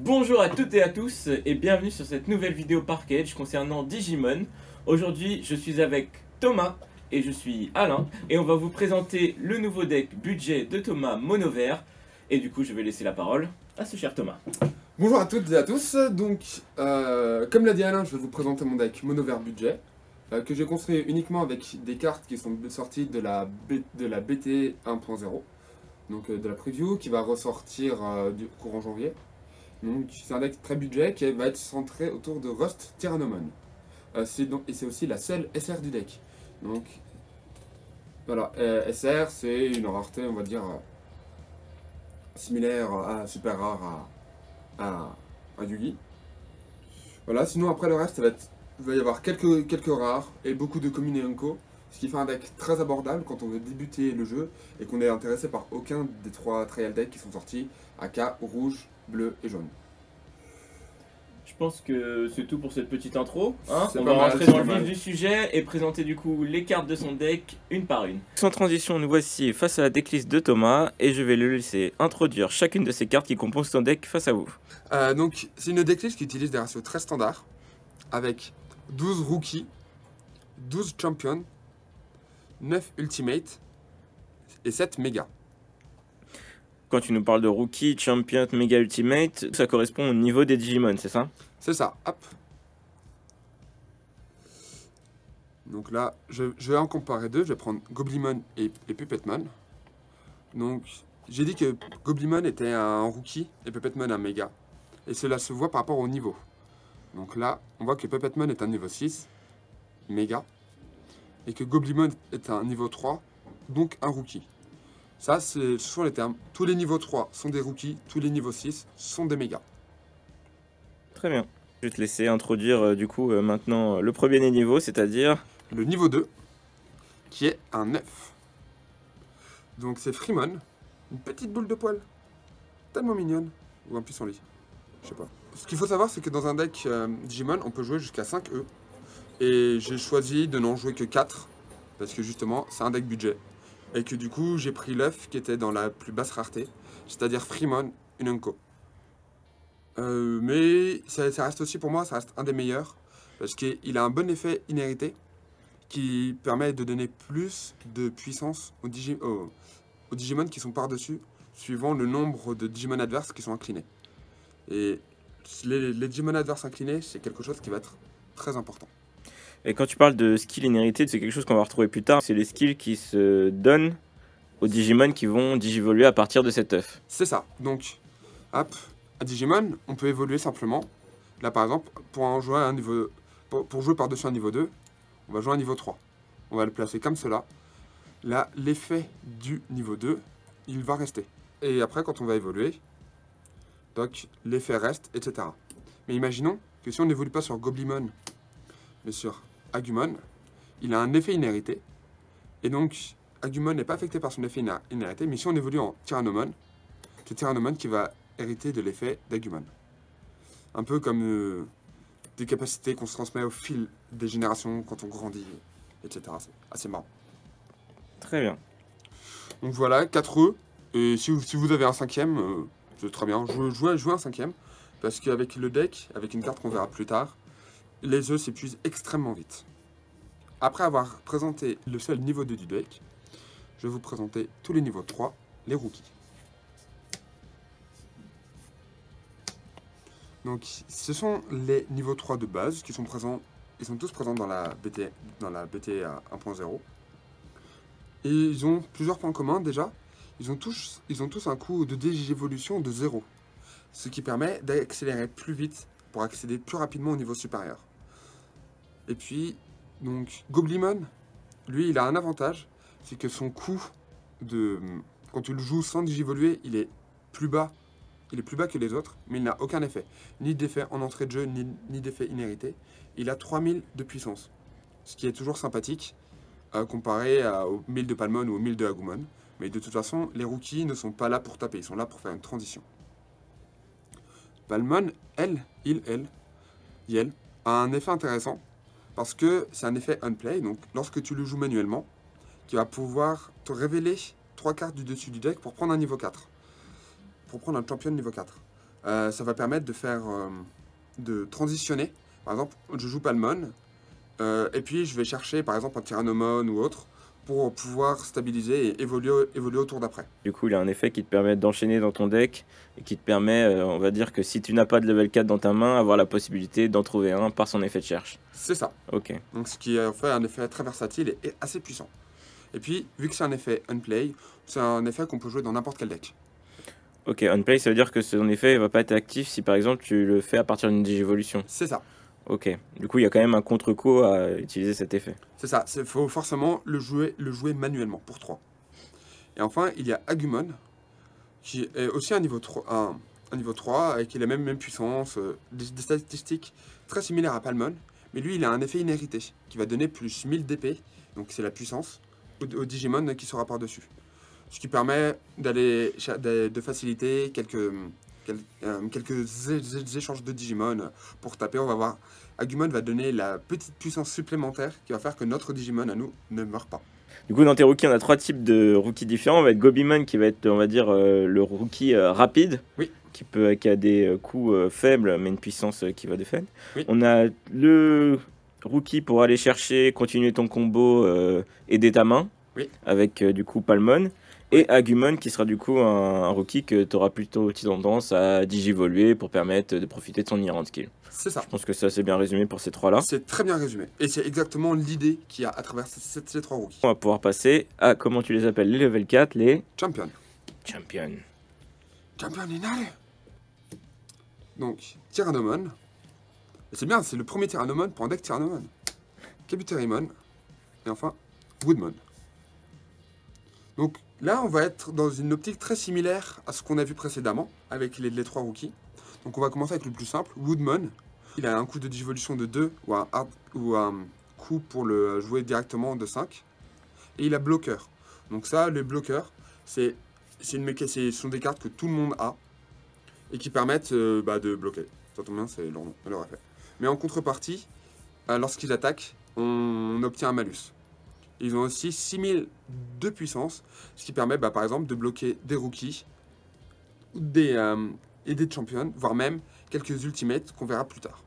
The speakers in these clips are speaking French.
Bonjour à toutes et à tous et bienvenue sur cette nouvelle vidéo Parkage concernant Digimon. Aujourd'hui je suis avec Thomas et je suis Alain et on va vous présenter le nouveau deck budget de Thomas Mono Vert. Et du coup je vais laisser la parole à ce cher Thomas. Bonjour à toutes et à tous, donc comme l'a dit Alain, je vais vous présenter mon deck Mono Vert budget que j'ai construit uniquement avec des cartes qui sont sorties de la BT 1.0, donc de la preview qui va ressortir du courant janvier. Donc c'est un deck très budget qui va être centré autour de Rust Tyrannomon. Et c'est aussi la seule SR du deck. Donc voilà, SR c'est une rareté on va dire similaire à super rare à Yugi. Voilà, sinon après le reste, il va y avoir quelques rares et beaucoup de communes et unco, ce qui fait un deck très abordable quand on veut débuter le jeu et qu'on est intéressé par aucun des trois trial decks qui sont sortis, aka rouge, bleu et jaune. Je pense que c'est tout pour cette petite intro. Hein, C'est on pas va mal, rentrer c'est dans le pas vif mal. du sujet et présenter du coup les cartes de son deck une par une. Sans transition, nous voici face à la decklist de Thomas et je vais le laisser introduire chacune de ces cartes qui composent son deck face à vous. Donc c'est une decklist qui utilise des ratios très standards, avec 12 rookies, 12 champions, 9 ultimate et 7 méga. Quand tu nous parles de rookie, champion, mega ultimate, ça correspond au niveau des Digimon, c'est ça? C'est ça, hop. Donc là, je vais en comparer deux. Je vais prendre Goblimon et Puppetmon. Donc, j'ai dit que Goblimon était un rookie et Puppetmon un méga. Et cela se voit par rapport au niveau. Donc là, on voit que Puppetmon est un niveau 6, méga. Et que Goblimon est un niveau 3, donc un rookie. Ça, ce sont les termes. Tous les niveaux 3 sont des rookies, tous les niveaux 6 sont des mégas. Très bien. Je vais te laisser introduire du coup maintenant le premier des niveaux, c'est-à-dire... Le niveau 2, qui est un 9. Donc c'est Freemon, une petite boule de poil, tellement mignonne, ou un pissenlit, je sais pas. Ce qu'il faut savoir, c'est que dans un deck Digimon, on peut jouer jusqu'à 5 E. Et j'ai choisi de n'en jouer que 4, parce que justement, c'est un deck budget. Et que du coup, j'ai pris l'œuf qui était dans la plus basse rareté, c'est-à-dire Freemon, une Unco. Mais ça reste aussi pour moi, ça reste un des meilleurs, parce qu'il a un bon effet inhérité, qui permet de donner plus de puissance aux Digimon qui sont par-dessus, suivant le nombre de Digimon adverses qui sont inclinés. Et les Digimon adverses inclinés, c'est quelque chose qui va être très important. Et quand tu parles de skill inhérité, c'est quelque chose qu'on va retrouver plus tard. C'est les skills qui se donnent aux Digimon qui vont digivoluer à partir de cet œuf. C'est ça. Donc, hop, à Digimon, on peut évoluer simplement. Là, par exemple, pour jouer par-dessus un niveau 2, on va jouer un niveau 3. On va le placer comme cela. Là, l'effet du niveau 2, il va rester. Et après, quand on va évoluer, donc l'effet reste, etc. Mais imaginons que si on n'évolue pas sur Goblimon, mais sur Agumon, il a un effet inhérité. Et donc, Agumon n'est pas affecté par son effet inhérité, mais si on évolue en Tyrannomon, c'est Tyrannomon qui va hériter de l'effet d'Agumon. Un peu comme des capacités qu'on se transmet au fil des générations quand on grandit, etc. C'est assez marrant. Très bien. Donc voilà, 4 E. Et si vous avez un cinquième, c'est très bien. Jouez un cinquième. Parce qu'avec le deck, avec une carte qu'on verra plus tard, les œufs s'épuisent extrêmement vite. Après avoir présenté le seul niveau 2 du deck, je vais vous présenter tous les niveaux 3, les rookies. Donc ce sont les niveaux 3 de base qui sont présents. Ils sont tous présents dans la BT 1.0. Et ils ont plusieurs points communs déjà. Ils ont tous un coût de digévolution de 0. Ce qui permet d'accélérer plus vite pour accéder plus rapidement au niveau supérieur. Et puis, donc, Goblimon, lui, il a un avantage. C'est que son coût quand tu le joues sans digivoluer, il est plus bas. Il est plus bas que les autres, mais il n'a aucun effet. Ni d'effet en entrée de jeu, ni d'effet inhérité. Il a 3000 de puissance. Ce qui est toujours sympathique, comparé aux 1000 de Palmon ou aux 1000 de Agumon. Mais de toute façon, les rookies ne sont pas là pour taper, ils sont là pour faire une transition. Palmon, elle, a un effet intéressant, parce que c'est un effet unplay, donc lorsque tu le joues manuellement, tu vas pouvoir te révéler 3 cartes du dessus du deck pour prendre un niveau 4. Pour prendre un champion niveau 4. ça va permettre de faire, de transitionner. Par exemple, je joue Palmon, et puis je vais chercher par exemple un Tyrannomon ou autre pour pouvoir stabiliser et évoluer au tour d'après. Du coup, il a un effet qui te permet d'enchaîner dans ton deck et qui te permet, on va dire que si tu n'as pas de level 4 dans ta main, avoir la possibilité d'en trouver un par son effet de cherche. C'est ça. Ok. Donc ce qui en fait un effet très versatile et assez puissant. Et puis, vu que c'est un effet Unplay, c'est un effet qu'on peut jouer dans n'importe quel deck. Ok, Unplay, ça veut dire que son effet ne va pas être actif si par exemple tu le fais à partir d'une Digivolution. C'est ça. Ok, du coup il y a quand même un contre-coup à utiliser cet effet. C'est ça, il faut forcément le jouer manuellement pour 3. Et enfin, il y a Agumon, qui est aussi un niveau 3, un niveau 3 avec la même puissance, des statistiques très similaires à Palmon, mais lui il a un effet inhérité qui va donner plus 1000 d'épée, donc c'est la puissance, au Digimon qui sera par-dessus. Ce qui permet de faciliter quelques échanges de Digimon pour taper. On va voir, Agumon va donner la petite puissance supplémentaire qui va faire que notre Digimon à nous ne meurt pas. Du coup, dans tes rookies, on a 3 types de rookies différents. On va être Gobimon qui va être, on va dire, le rookie rapide, Oui. qui a des coups faibles mais une puissance qui va défendre. Oui. On a le rookie pour aller chercher, continuer ton combo, aider ta main, oui. Avec du coup Palmon. Et Agumon qui sera du coup un rookie que tu auras plutôt tendance à digivoluer pour permettre de profiter de son Iran skill. C'est ça. Je pense que ça c'est bien résumé pour ces 3 là. C'est très bien résumé. Et c'est exactement l'idée qu'il y a à travers ces 3 rookies. On va pouvoir passer à, comment tu les appelles, les level 4, les Champion. Champion Inare. Donc, Tyrannomon. Et c'est bien, c'est le premier Tyrannomon pour un deck Tyrannomon. Kabuterimon. Et enfin, Woodmon. Donc là, on va être dans une optique très similaire à ce qu'on a vu précédemment avec les 3 rookies. Donc on va commencer avec le plus simple, Woodmon. Il a un coup de digivolution de 2 ou un coup pour le jouer directement de 5. Et il a bloqueur. Donc ça, les bloqueurs, ce sont des cartes que tout le monde a et qui permettent de bloquer. Ça tombe bien, c'est leur nom, leur effet. Mais en contrepartie, lorsqu'ils attaquent, on obtient un malus. Ils ont aussi 6000 de puissance, ce qui permet par exemple de bloquer des rookies et des champions, voire même quelques ultimates qu'on verra plus tard.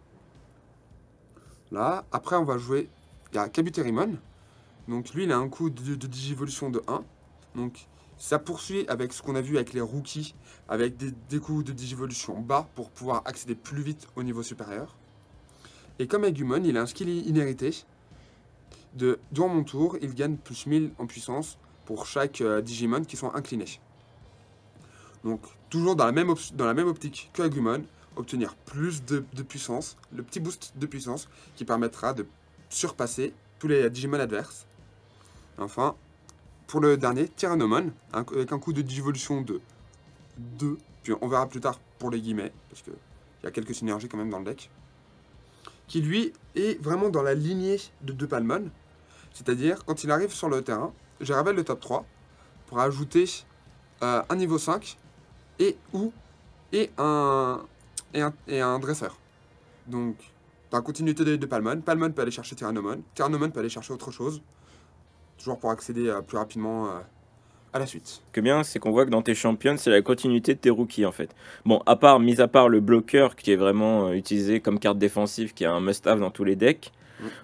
Là, après on va jouer, il y a Kabuterimon, donc lui il a un coup de digivolution de 1, donc ça poursuit avec ce qu'on a vu avec les rookies, avec des coups de digivolution bas pour pouvoir accéder plus vite au niveau supérieur. Et comme Agumon, il a un skill inhérité, durant mon tour, il gagne plus 1000 en puissance pour chaque Digimon qui sont inclinés. Donc, toujours dans la même optique que Agumon, obtenir plus de puissance, le petit boost de puissance qui permettra de surpasser tous les Digimon adverses. Enfin, pour le dernier, Tyrannomon, avec un coup de digivolution de 2, puis on verra plus tard pour les guillemets, parce qu'il y a quelques synergies quand même dans le deck, qui lui est vraiment dans la lignée de Palmon. C'est-à-dire, quand il arrive sur le terrain, je révèle le top 3 pour ajouter un niveau 5 et un dresseur. Donc, dans la continuité de Palmon, Palmon peut aller chercher Tyrannomon, Tyrannomon peut aller chercher autre chose, toujours pour accéder plus rapidement à la suite. Ce qui est bien, c'est qu'on voit que dans tes champions, c'est la continuité de tes rookies en fait. Bon, mis à part le bloqueur qui est vraiment utilisé comme carte défensive, qui est un must-have dans tous les decks,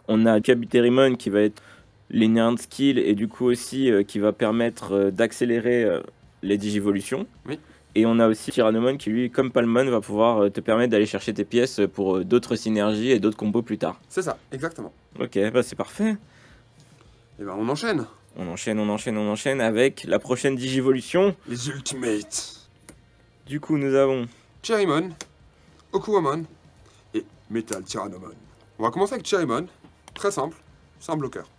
on a Kabuterimon qui va être l'inherent skill et du coup aussi qui va permettre d'accélérer les digivolutions. Oui. Et on a aussi Tyrannomon qui lui, comme Palmon, va pouvoir te permettre d'aller chercher tes pièces pour d'autres synergies et d'autres combos plus tard. C'est ça, exactement. Ok, bah c'est parfait. Et ben on enchaîne. On enchaîne avec la prochaine digivolution. Les Ultimates. Du coup, nous avons Cherrymon, Okuwamon et Metal Tyrannomon. On va commencer avec Cherrymon. Très simple, c'est un bloqueur.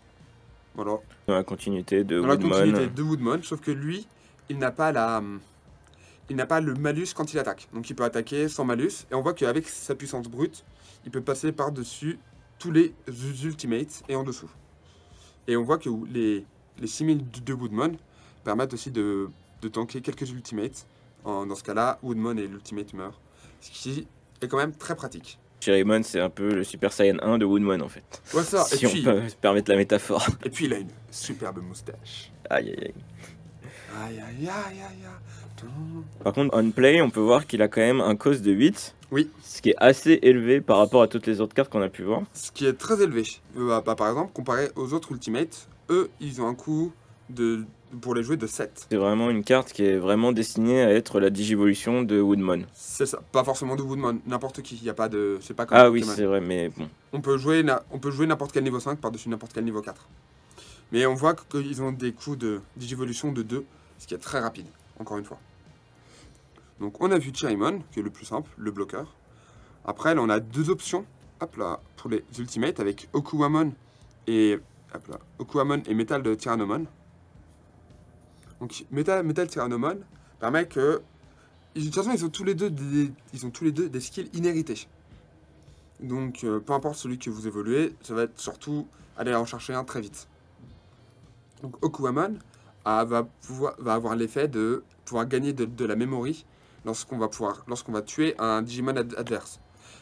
Voilà. Dans la continuité de Woodmon. Woodmon. Dans la continuité de Woodmon, sauf que lui, il n'a pas le malus quand il attaque. Donc il peut attaquer sans malus. Et on voit qu'avec sa puissance brute, il peut passer par-dessus tous les Ultimates et en dessous. Et on voit que les 6000 de Woodmon permettent aussi de tanker quelques Ultimates. Dans ce cas-là, Woodmon et l'Ultimate meurent. Ce qui est quand même très pratique. Cherrymon, c'est un peu le Super Saiyan 1 de Woodmon en fait. Ouais, ça. Si et on puis, peut se permettre la métaphore. Et puis il a une superbe moustache. Aïe aïe aïe. Aïe aïe aïe aïe aïe. Par contre, on play, on peut voir qu'il a quand même un cost de 8. Oui. Ce qui est assez élevé par rapport à toutes les autres cartes qu'on a pu voir. Ce qui est très élevé. Par exemple, comparé aux autres Ultimates, eux, ils ont un coût pour les jouer de 7. C'est vraiment une carte qui est vraiment destinée à être la Digivolution de Woodmon. C'est ça. Pas forcément de Woodmon, n'importe qui. Il y a pas de. C'est pas comme Ah oui, Pokémon. c'est vrai, mais bon. On peut jouer n'importe quel niveau 5 par-dessus n'importe quel niveau 4. Mais on voit qu'ils ont des coûts de Digivolution de 2, ce qui est très rapide, encore une fois. Donc on a vu Chirimon, qui est le plus simple, le bloqueur. Après, là, on a deux options, hop là, pour les Ultimates, avec Okuwamon et, Okuwamon et Metal de Tyrannomon. Donc Metal Tyrannomon permet que... De toute façon, ils ont tous les deux des skills inhérités. Donc, peu importe celui que vous évoluez, ça va être surtout aller en chercher un très vite. Donc, Okuwamon va avoir l'effet de pouvoir gagner de la memory lorsqu'on va tuer un Digimon adverse.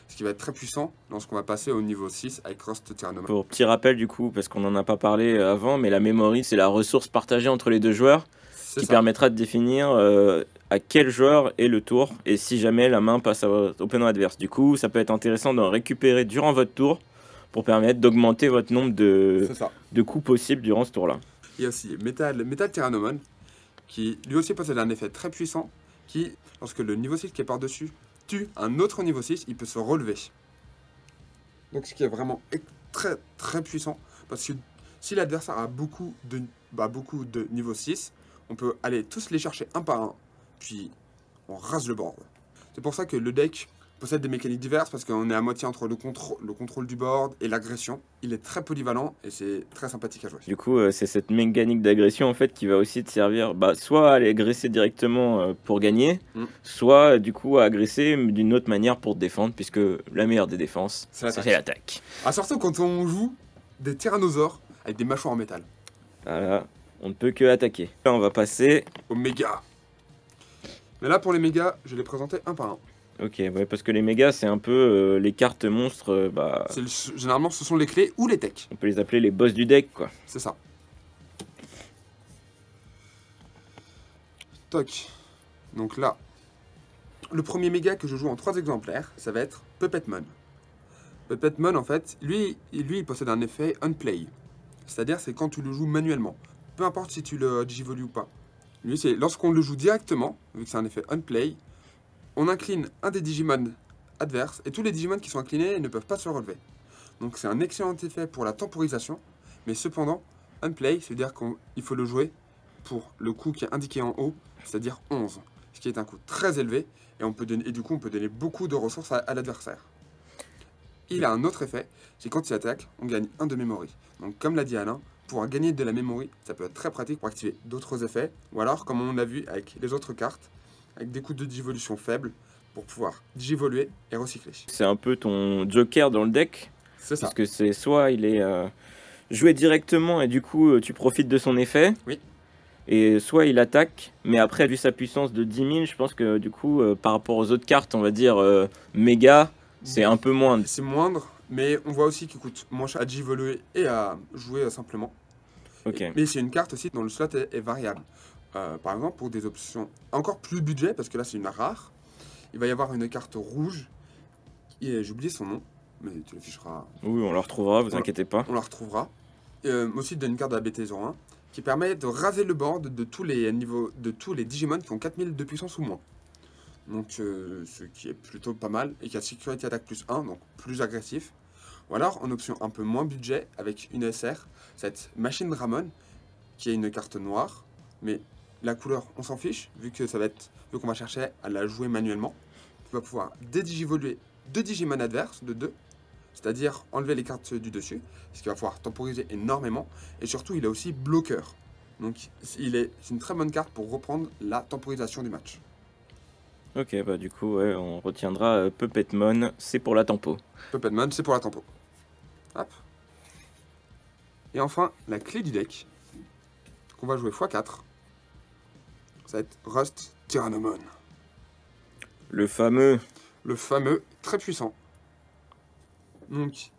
Ce qui va être très puissant lorsqu'on va passer au niveau 6 avec Rust Tyrannomon. Pour petit rappel du coup, parce qu'on n'en a pas parlé avant, mais la memory c'est la ressource partagée entre les deux joueurs qui permettra de définir à quel joueur est le tour et si jamais la main passe au opponent adverse. Du coup, ça peut être intéressant d'en récupérer durant votre tour pour permettre d'augmenter votre nombre de coups possibles durant ce tour-là. Il y a aussi Metal Tyrannomon qui lui aussi possède un effet très puissant qui, lorsque le niveau 6 qui est par-dessus tue un autre niveau 6, il peut se relever. Donc ce qui est vraiment très très puissant, parce que si l'adversaire a beaucoup de niveau 6, on peut aller tous les chercher un par un, puis on rase le board. C'est pour ça que le deck possède des mécaniques diverses, parce qu'on est à moitié entre le contrôle du board et l'agression. Il est très polyvalent et c'est très sympathique à jouer. Du coup, c'est cette mécanique d'agression en fait qui va aussi te servir soit à aller agresser directement pour gagner, soit du coup à agresser d'une autre manière pour te défendre, puisque la meilleure des défenses, c'est l'attaque. Ah, surtout quand on joue des tyrannosaures avec des mâchoires en métal. Voilà, on ne peut que attaquer. Là, on va passer au méga. Mais là, pour les mégas, je vais les présenter un par un. Ok, ouais, parce que les mégas, c'est un peu les cartes monstres. Généralement, ce sont les clés ou les techs. On peut les appeler les boss du deck, quoi. C'est ça. Toc. Donc là, le premier méga que je joue en 3 exemplaires, ça va être Puppetmon. Puppetmon, en fait, lui, il possède un effet Unplay. C'est-à-dire, c'est quand tu le joues manuellement. Peu importe si tu le digivolues ou pas. Lui, c'est lorsqu'on le joue directement, vu que c'est un effet Unplay, on incline un des Digimon adverses, et tous les Digimon qui sont inclinés ne peuvent pas se relever. Donc c'est un excellent effet pour la temporisation, mais cependant, Unplay, c'est-à-dire qu'il faut le jouer pour le coût qui est indiqué en haut, c'est-à-dire 11, ce qui est un coût très élevé, et du coup on peut donner beaucoup de ressources à l'adversaire. Il a un autre effet, c'est quand il attaque, on gagne 1 de memory. Donc comme l'a dit Alain, pour gagner de la memory, ça peut être très pratique pour activer d'autres effets, ou alors comme on l'a vu avec les autres cartes, avec des coûts de digivolution faibles, pour pouvoir digivoluer et recycler. C'est un peu ton joker dans le deck. C'est ça. Parce que c'est soit il est joué directement et du coup tu profites de son effet. Oui. Et soit il attaque, mais après vu sa puissance de 10 000, je pense que du coup par rapport aux autres cartes, on va dire méga, c'est un peu moindre. C'est moindre, mais on voit aussi qu'il coûte moins cher à digivoluer et à jouer simplement. Okay. Mais c'est une carte aussi dont le slot est variable. Par exemple, pour des options encore plus budget, parce que là c'est une rare, il va y avoir une carte rouge, j'ai oublié son nom, mais tu l'afficheras. Oui, on la retrouvera, vous inquiétez pas. On la retrouvera. Aussi d'une carte de la BT01, qui permet de raser le board de tous les Digimon qui ont 4000 de puissance ou moins. Donc ce qui est plutôt pas mal, et qui a sécurité attaque plus 1, donc plus agressif. Ou alors en option un peu moins budget, avec une SR, cette Machine Dramon, qui est une carte noire, mais la couleur, on s'en fiche, vu qu'on va chercher à la jouer manuellement. Tu vas pouvoir dédigivoluer 2 Digimon adverses de 2, c'est-à-dire enlever les cartes du dessus, ce qui va pouvoir temporiser énormément, et surtout il est aussi bloqueur. Donc c'est une très bonne carte pour reprendre la temporisation du match. Ok, bah du coup ouais, on retiendra Puppetmon, c'est pour la tempo. Puppetmon, c'est pour la tempo. Hop. Et enfin, la clé du deck, qu'on va jouer x4, ça va être Rust Tyrannomon. Le fameux, très puissant. Donc,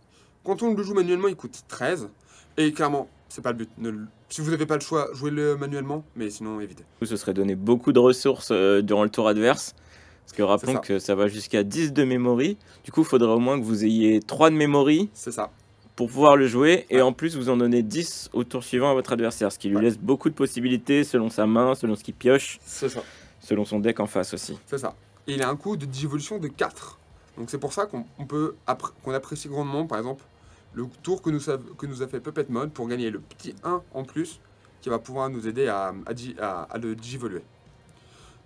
quand on le joue manuellement, il coûte 13. Et clairement, c'est pas le but. Si vous n'avez pas le choix, jouez-le manuellement, mais sinon évitez. Ce serait donner beaucoup de ressources durant le tour adverse. Parce que rappelons ça. que ça va jusqu'à 10 de memory. Du coup, il faudrait au moins que vous ayez 3 de memory C'est ça. pour pouvoir le jouer. Et Ouais. en plus, vous en donnez 10 au tour suivant à votre adversaire. Ce qui lui laisse beaucoup de possibilités selon sa main, selon ce qu'il pioche, C'est ça. selon son deck en face aussi. C'est ça. Et il a un coût de digivolution de 4. Donc c'est pour ça qu'on apprécie grandement, par exemple, le tour que nous a fait Puppet Mode pour gagner le petit 1 en plus qui va pouvoir nous aider à le digivoluer.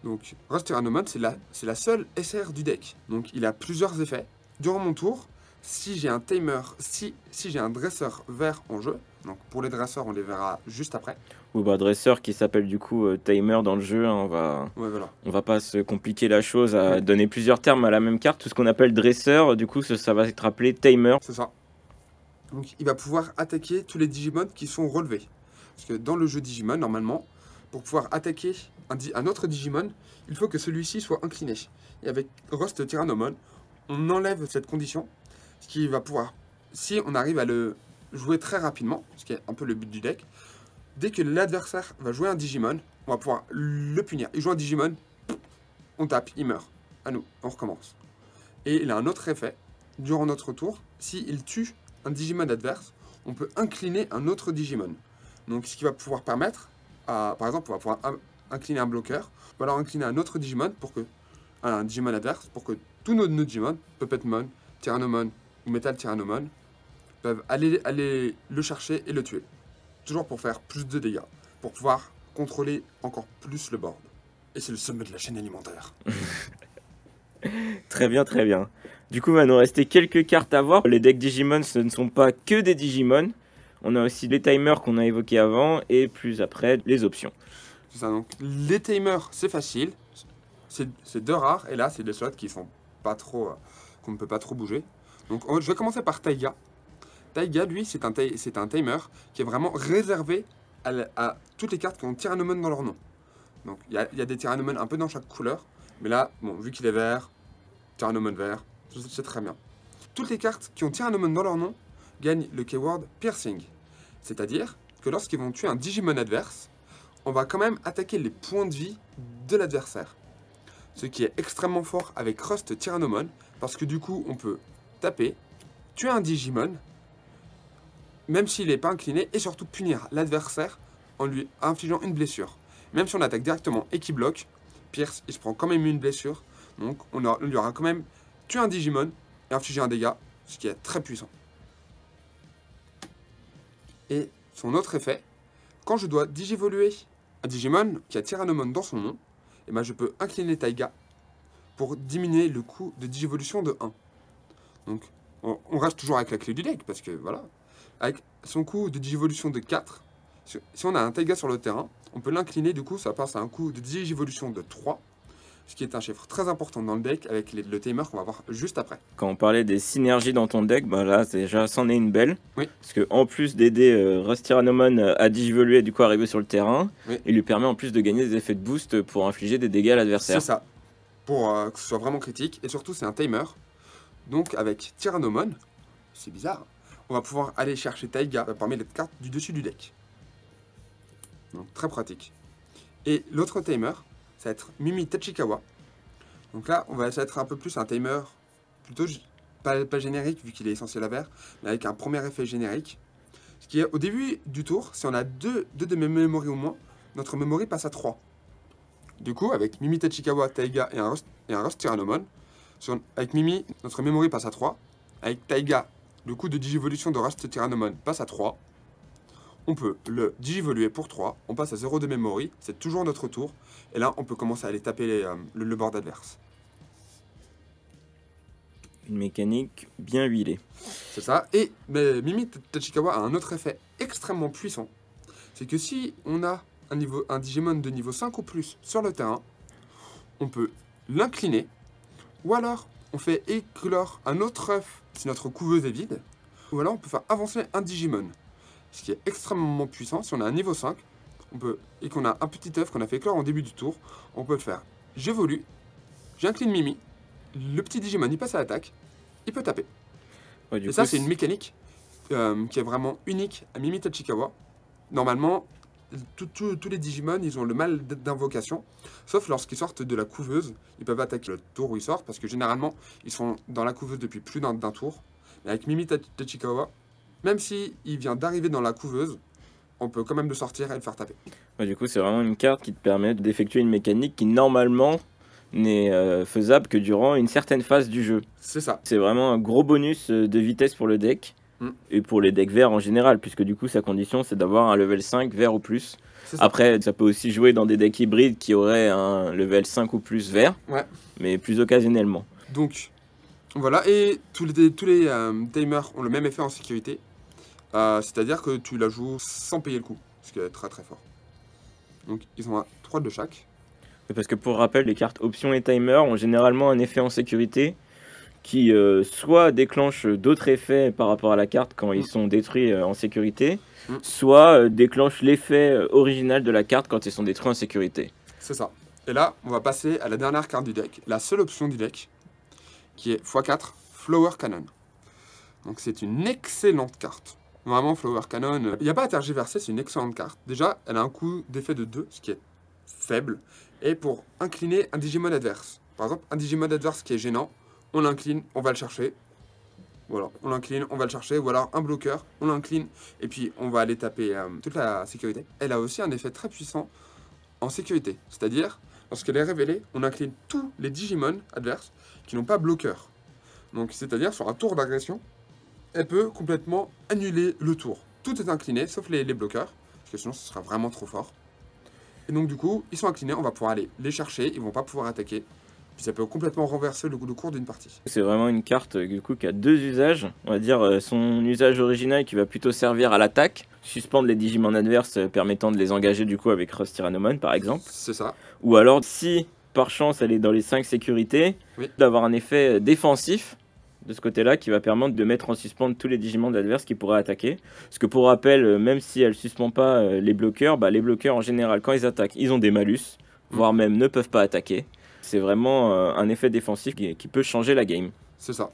Donc Rust Tyrannomon, c'est la seule SR du deck. Donc il a plusieurs effets. Durant mon tour, si j'ai un timer, si j'ai un dresseur vert en jeu, donc pour les dresseurs on les verra juste après. Ou bah, dresseur qui s'appelle du coup timer dans le jeu. Hein, Ouais, voilà. on va pas se compliquer la chose à donner plusieurs termes à la même carte. Tout ce qu'on appelle dresseur, du coup ça va être appelé timer. C'est ça. Donc il va pouvoir attaquer tous les Digimon qui sont relevés. Parce que dans le jeu Digimon, normalement, pour pouvoir attaquer un autre Digimon, il faut que celui-ci soit incliné. Et avec Rust Tyrannomon, on enlève cette condition, ce qui va pouvoir, si on arrive à le jouer très rapidement, ce qui est un peu le but du deck, dès que l'adversaire va jouer un Digimon, on va pouvoir le punir. Il joue un Digimon, on tape, il meurt. À nous, on recommence. Et il a un autre effet, durant notre tour, s'il tue un Digimon adverse, on peut incliner un autre Digimon. Donc ce qui va pouvoir permettre, par exemple, on va pouvoir incliner un bloqueur, ou alors incliner un autre Digimon, un Digimon adverse, pour que tous nos Digimon, Puppetmon, Tyrannomon ou Metal Tyrannomon, peuvent aller le chercher et le tuer. Toujours pour faire plus de dégâts, pour pouvoir contrôler encore plus le board. Et c'est le sommet de la chaîne alimentaire. Très bien, très bien. Du coup, il va nous rester quelques cartes à voir. Les decks Digimon, ce ne sont pas que des Digimon. On a aussi les timers qu'on a évoqués avant et plus après, les options. C'est ça, donc les timers, c'est facile. C'est deux rares, et là, c'est des slots qui sont pas trop, qu'on ne peut pas trop bouger. Donc, je vais commencer par Taiga. Taiga, lui, c'est un timer qui est vraiment réservé à toutes les cartes qui ont Tyrannomon dans leur nom. Donc, il y a des Tyrannomon un peu dans chaque couleur, mais là, bon, vu qu'il est vert, Tyrannomon vert, c'est très bien. Toutes les cartes qui ont Tyrannomon dans leur nom gagnent le keyword Piercing. C'est-à-dire que lorsqu'ils vont tuer un Digimon adverse, on va quand même attaquer les points de vie de l'adversaire. Ce qui est extrêmement fort avec Rust Tyrannomon, parce que du coup, on peut taper, tuer un Digimon, même s'il n'est pas incliné, et surtout punir l'adversaire en lui infligeant une blessure. Même si on attaque directement et qu'il bloque, Pierce, il se prend quand même une blessure, donc on lui aura quand même tué un Digimon et infligé un dégât, ce qui est très puissant. Et son autre effet, quand je dois digivoluer un Digimon qui a Tyrannomon dans son nom, et ben je peux incliner Taiga pour diminuer le coût de digivolution de 1. Donc on reste toujours avec la clé du deck, parce que voilà, avec son coût de digivolution de 4, si on a un Taiga sur le terrain, on peut l'incliner, du coup ça passe à un coût de digivolution de 3, ce qui est un chiffre très important dans le deck avec le timer qu'on va voir juste après. Quand on parlait des synergies dans ton deck, bah là déjà c'en est une belle. Oui. Parce que en plus d'aider Rust Tyrannomon à digivoluer et du coup arriver sur le terrain, Oui. il lui permet en plus de gagner des effets de boost pour infliger des dégâts à l'adversaire. C'est ça, pour que ce soit vraiment critique, et surtout c'est un timer. Donc avec Tyrannomon, c'est bizarre, on va pouvoir aller chercher Taiga parmi les cartes du dessus du deck. Donc très pratique. Et l'autre timer, ça va être Mimi Tachikawa. Donc là, on va être un peu plus un timer, plutôt pas générique vu qu'il est essentiel à vert, mais avec un premier effet générique. Ce qui est au début du tour, si on a deux de mes memory au moins, notre memory passe à 3. Du coup, avec Mimi Tachikawa, Taiga et un Rust Tyrannomon, avec Mimi, notre memory passe à 3. Avec Taiga, le coût de digivolution de Rust Tyrannomon passe à 3. On peut le digivoluer pour 3, on passe à 0 de memory, c'est toujours notre tour, et là on peut commencer à aller taper le board adverse. Une mécanique bien huilée. C'est ça, et mais Mimi Tachikawa a un autre effet extrêmement puissant, c'est que si on a un Digimon de niveau 5 ou plus sur le terrain, on peut l'incliner, ou alors on fait éclore un autre œuf si notre couveuse est vide, ou alors on peut faire avancer un Digimon. Ce qui est extrêmement puissant. Si on a un niveau 5 et qu'on a un petit œuf qu'on a fait éclore en début du tour, on peut le faire. J'évolue, j'incline Mimi, le petit Digimon il passe à l'attaque, il peut taper. Ouais, et ça c'est une mécanique qui est vraiment unique à Mimi Tachikawa. normalement, tous les Digimon, ils ont le mal d'invocation, sauf lorsqu'ils sortent de la couveuse, ils peuvent attaquer le tour où ils sortent, parce que généralement, ils sont dans la couveuse depuis plus d'un tour. Mais avec Mimi Tachikawa, même s'il vient d'arriver dans la couveuse, on peut quand même le sortir et le faire taper. Ouais, du coup, c'est vraiment une carte qui te permet d'effectuer une mécanique qui, normalement, n'est faisable que durant une certaine phase du jeu. C'est ça. C'est vraiment un gros bonus de vitesse pour le deck, et pour les decks verts en général, puisque du coup, sa condition, c'est d'avoir un level 5 vert ou plus. Après, ça peut aussi jouer dans des decks hybrides qui auraient un level 5 ou plus vert, mais plus occasionnellement. Donc, voilà, et tous les timers ont le même effet en sécurité. C'est-à-dire que tu la joues sans payer le coup, ce qui est très très fort. Donc ils ont 3 de chaque. Parce que pour rappel, les cartes options et timer ont généralement un effet en sécurité qui soit déclenche d'autres effets par rapport à la carte quand ils sont détruits en sécurité, soit déclenche l'effet original de la carte quand ils sont détruits en sécurité. C'est ça. Et là, on va passer à la dernière carte du deck, la seule option du deck, qui est x4, Flower Cannon. Donc c'est une excellente carte. Vraiment, Flower Cannon, il n'y a pas à tergiverser, c'est une excellente carte. Déjà, elle a un coût d'effet de 2, ce qui est faible, et pour incliner un Digimon adverse. Par exemple, un Digimon adverse qui est gênant, on l'incline, on va le chercher. Voilà, on l'incline, on va le chercher. Ou alors un bloqueur, on l'incline, et puis on va aller taper toute la sécurité. Elle a aussi un effet très puissant en sécurité. C'est-à-dire, lorsqu'elle est révélée, on incline tous les Digimon adverses qui n'ont pas bloqueur. Donc, c'est-à-dire, sur un tour d'agression, elle peut complètement annuler le tour. Tout est incliné, sauf les bloqueurs, parce que sinon ce sera vraiment trop fort. Et donc du coup, ils sont inclinés, on va pouvoir aller les chercher, ils vont pas pouvoir attaquer. Puis ça peut complètement renverser le cours d'une partie. C'est vraiment une carte du coup qui a 2 usages. On va dire son usage original qui va plutôt servir à l'attaque, suspendre les Digimon adverses permettant de les engager du coup avec Cross Tyrannomon par exemple. C'est ça. Ou alors si par chance elle est dans les 5 sécurités, d'avoir un effet défensif de ce côté-là qui va permettre de mettre en suspens tous les Digimon adverses qui pourraient attaquer. Parce que pour rappel, même si elle ne suspend pas les bloqueurs en général quand ils attaquent, ils ont des malus, voire même ne peuvent pas attaquer. C'est vraiment un effet défensif qui peut changer la game. C'est ça.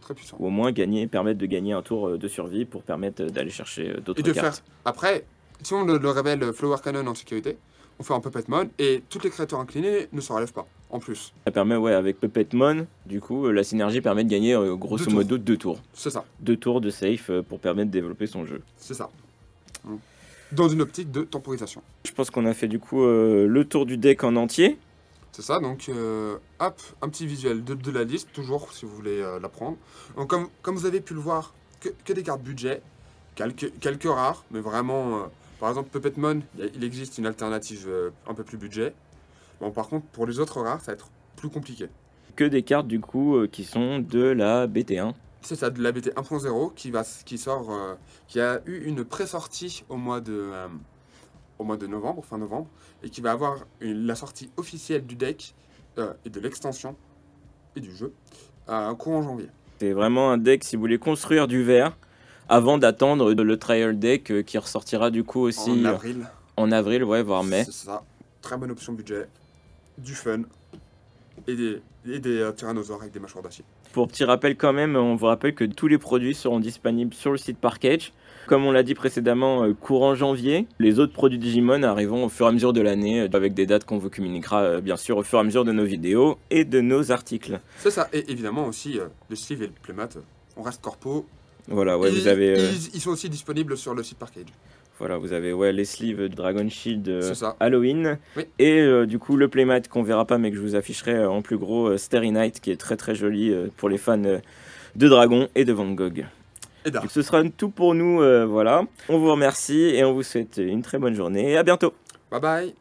Très puissant. Ou au moins permettre de gagner un tour de survie pour permettre d'aller chercher d'autres cartes. Après, si on le révèle Flower Cannon en sécurité, on fait un Puppet Mon et toutes les créatures inclinées ne se relèvent pas, en plus. Ça permet, avec Puppet Mon, du coup, la synergie permet de gagner grosso modo 2 tours. C'est ça. 2 tours de safe pour permettre de développer son jeu. C'est ça. Dans une optique de temporisation. Je pense qu'on a fait du coup le tour du deck en entier. C'est ça, donc hop, un petit visuel de la liste, toujours si vous voulez la prendre. Donc comme vous avez pu le voir, que des cartes budget, quelques rares, mais vraiment... par exemple, Puppet Mon, il existe une alternative un peu plus budget. Bon, par contre, pour les autres rares, ça va être plus compliqué. Que des cartes, du coup, qui sont de la BT1. C'est ça, de la BT 1.0 qui a eu une pré-sortie au mois de novembre, fin novembre, et qui va avoir la sortie officielle du deck et de l'extension et du jeu courant janvier. C'est vraiment un deck, si vous voulez construire du vert, avant d'attendre le trial deck qui ressortira du coup aussi en avril. En avril, voire mai. C'est ça. Très bonne option budget, du fun et des tyrannosaures avec des mâchoires d'acier. Pour petit rappel quand même, on vous rappelle que tous les produits seront disponibles sur le site Parkage. Comme on l'a dit précédemment, courant janvier. Les autres produits Digimon arriveront au fur et à mesure de l'année avec des dates qu'on vous communiquera bien sûr au fur et à mesure de nos vidéos et de nos articles. C'est ça. Et évidemment aussi, le sleeve et le playmat, on reste corpo. Voilà, vous avez... Ils sont aussi disponibles sur le site Parkage. Voilà, vous avez les sleeves Dragon Shield Halloween. Oui. Et du coup, le playmat qu'on verra pas, mais que je vous afficherai en plus gros, Starry Night, qui est très très joli pour les fans de Dragon et de Van Gogh. Donc, ce sera tout pour nous, voilà. On vous remercie et on vous souhaite une très bonne journée et à bientôt. Bye bye.